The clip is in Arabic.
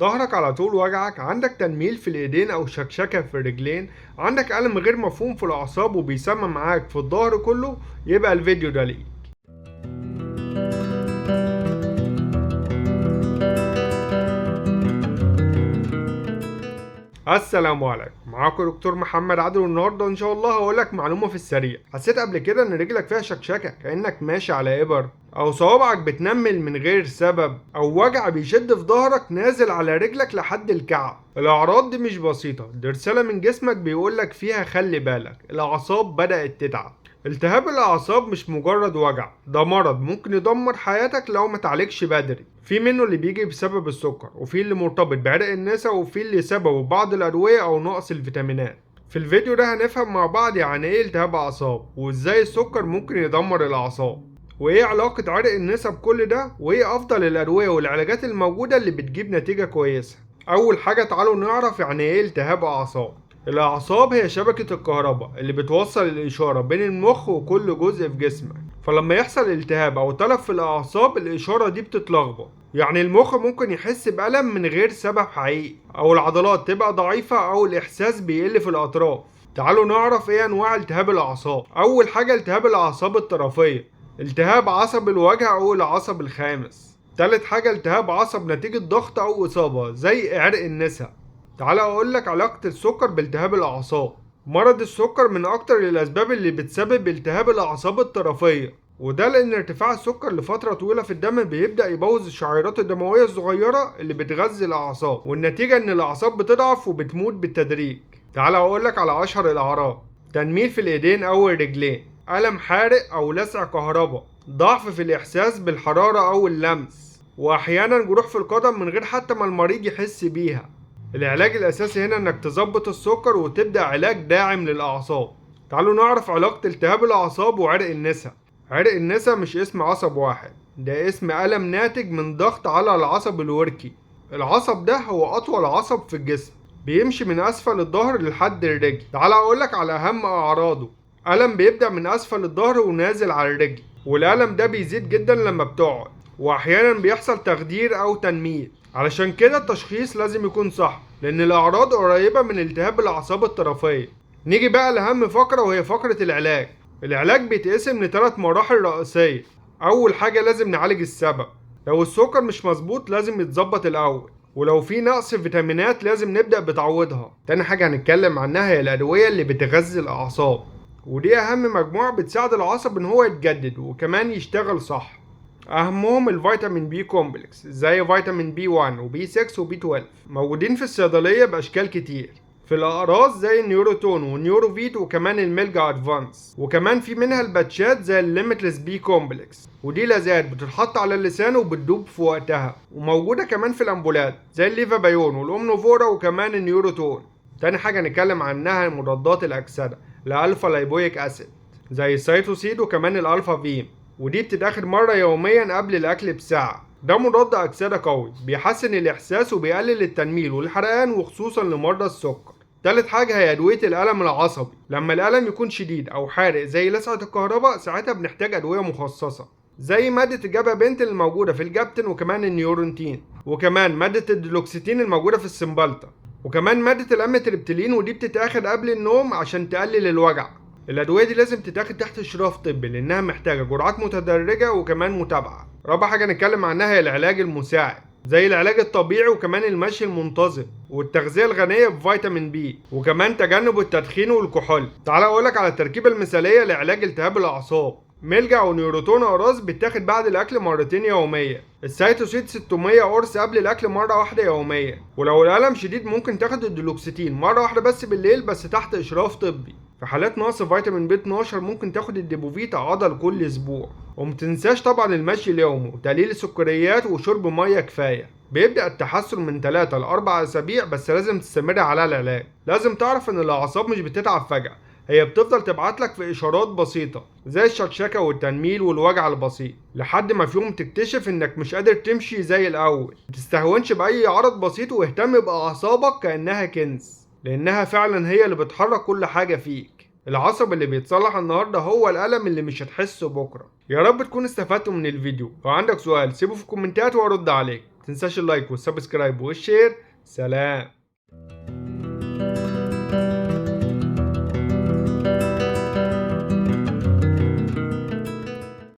ظهرك على طول وجعك، عندك تنميل في الايدين او شكشكة في الرجلين، عندك ألم غير مفهوم في الاعصاب وبيسمى معاك في الظهر كله، يبقى الفيديو ده ليك. السلام عليكم، معاكم دكتور محمد عادل، والنهارده ان شاء الله هقولك معلومه في السريع. حسيت قبل كده ان رجلك فيها شكشكه كانك ماشي على ابر، او صوابعك بتنمل من غير سبب، او وجع بيشد في ظهرك نازل على رجلك لحد الكعب؟ الاعراض دي مش بسيطه، دي رساله من جسمك بيقولك فيها خلي بالك الاعصاب بدات تتعب. التهاب الاعصاب مش مجرد وجع، ده مرض ممكن يدمر حياتك لو ما تعالجش بدري. في منه اللي بيجي بسبب السكر، وفي اللي مرتبط بعرق النسا، وفي اللي سببه بعض الادويه او نقص الفيتامينات. في الفيديو ده هنفهم مع بعض يعني ايه التهاب اعصاب، وازاي السكر ممكن يدمر الاعصاب، وايه علاقه عرق النسا بكل ده، وايه افضل الادويه والعلاجات الموجوده اللي بتجيب نتيجه كويسه. اول حاجه تعالوا نعرف يعني ايه التهاب اعصاب. الأعصاب هي شبكة الكهرباء اللي بتوصل الإشارة بين المخ وكل جزء في جسمك، فلما يحصل التهاب أو تلف في الأعصاب الإشارة دي بتتلخبط. يعني المخ ممكن يحس بألم من غير سبب حقيقي، أو العضلات تبقى ضعيفة، أو الإحساس بيقل في الأطراف. تعالوا نعرف إيه أنواع التهاب الأعصاب. أول حاجة التهاب الأعصاب الطرفية، التهاب عصب الوجه أو العصب الخامس. تالت حاجة التهاب عصب نتيجة ضغط أو إصابة زي عرق النسا. تعالى اقولك علاقة السكر بالتهاب الاعصاب. مرض السكر من اكتر الاسباب اللي بتسبب التهاب الاعصاب الطرفية، وده لان ارتفاع السكر لفترة طويلة في الدم بيبدأ يبوظ الشعيرات الدموية الصغيرة اللي بتغذي الاعصاب، والنتيجة ان الاعصاب بتضعف وبتموت بالتدريج. تعالى اقولك على اشهر الاعراض: تنميل في الايدين او الرجلين، ألم حارق او لسع كهرباء، ضعف في الاحساس بالحرارة او اللمس، واحيانا جروح في القدم من غير حتى ما المريض يحس بيها. العلاج الأساسي هنا إنك تظبط السكر وتبدأ علاج داعم للأعصاب. تعالوا نعرف علاقة التهاب الأعصاب وعرق النسا. عرق النسا مش اسم عصب واحد، ده اسم ألم ناتج من ضغط على العصب الوركي. العصب ده هو أطول عصب في الجسم، بيمشي من أسفل الظهر لحد الرجل. تعالى أقولك على أهم أعراضه. ألم بيبدأ من أسفل الظهر ونازل على الرجل، والألم ده بيزيد جدا لما بتقعد، وأحيانا بيحصل تخدير أو تنميل. علشان كده التشخيص لازم يكون صح، لأن الأعراض قريبة من التهاب الأعصاب الطرفية. نيجي بقى لأهم فقرة، وهي فقرة العلاج. العلاج بيتقسم ل3 مراحل رئيسية. أول حاجة لازم نعالج السبب، لو السكر مش مظبوط لازم يتظبط الأول، ولو في نقص فيتامينات لازم نبدأ بتعويضها. تاني حاجة هنتكلم عنها هي الأدوية اللي بتغذي الأعصاب، ودي أهم مجموعة بتساعد العصب إن هو يتجدد وكمان يشتغل صح. اهمهم الفيتامين بي كومبلكس زي فيتامين بي 1 وبي 6 وبي 12، موجودين في الصيدليه باشكال كتير. في الاقراص زي النيوروتون والنيوروفيت، وكمان الميلجا ادفانس، وكمان في منها الباتشات زي الليميتلس بي كومبلكس، ودي لازات بتتحط على اللسان وبتدوب في وقتها، وموجوده كمان في الامبولات زي الليفابايون والامنوفورا وكمان النيوروتون. تاني حاجه نتكلم عنها مضادات الاكسده، الالفا لايبويك اسيد زي السيتوسيد وكمان الالفا فيم، ودي بتتاخد مرة يوميا قبل الأكل بساعة. ده مضاد أكسدة قوي بيحسن الإحساس وبيقلل التنميل والحرقان، وخصوصا لمرضى السكر. تالت حاجة هي أدوية الألم العصبي. لما الألم يكون شديد أو حارق زي لسعة الكهرباء، ساعتها بنحتاج أدوية مخصصة زي مادة الجابابنت الموجودة في الجابتن، وكمان النيورنتين، وكمان مادة الدلوكسيتين الموجودة في السمبالتا، وكمان مادة الأميتريبتيلين، ودي بتتاخد قبل النوم عشان تقلل الوجع. الأدوية دي لازم تتاخد تحت إشراف طبي، لأنها محتاجة جرعات متدرجة وكمان متابعة. رابع حاجة نتكلم عنها هي العلاج المساعد زي العلاج الطبيعي، وكمان المشي المنتظم، والتغذية الغنية بفيتامين بي، وكمان تجنب التدخين والكحول. تعال أقولك على التركيبة المثالية لعلاج التهاب الأعصاب. ملجأ أو نيوروتون أقراص بتاخد بعد الأكل مرتين يوميا، السيتوسيد 600 قرص قبل الأكل مرة واحدة يوميا، ولو الألم شديد ممكن تاخد الدلوكسيتين مرة واحدة بس بالليل، بس تحت إشراف طبي. في حالات نقص فيتامين بي 12 ممكن تاخد الديبوفيت عضل كل اسبوع. ومتنساش طبعا المشي اليومي وتقليل السكريات وشرب ميه كفايه. بيبدأ التحسن من 3 ل 4 اسابيع، بس لازم تستمر على العلاج. لازم تعرف ان الاعصاب مش بتتعب فجأة، هي بتفضل تبعتلك في اشارات بسيطة زي الشكشكة والتنميل والوجع البسيط، لحد ما في يوم تكتشف انك مش قادر تمشي زي الاول. متستهونش باي عرض بسيط، واهتم باعصابك كأنها كنز، لأنها فعلا هي اللي بتحرك كل حاجة فيك. العصب اللي بيتصلح النهاردة هو الألم اللي مش هتحسه بكرة. يا رب تكون استفدتوا من الفيديو، لو عندك سؤال سيبه في الكومنتات وأرد عليك. متنساش اللايك والسبسكرايب والشير. سلام.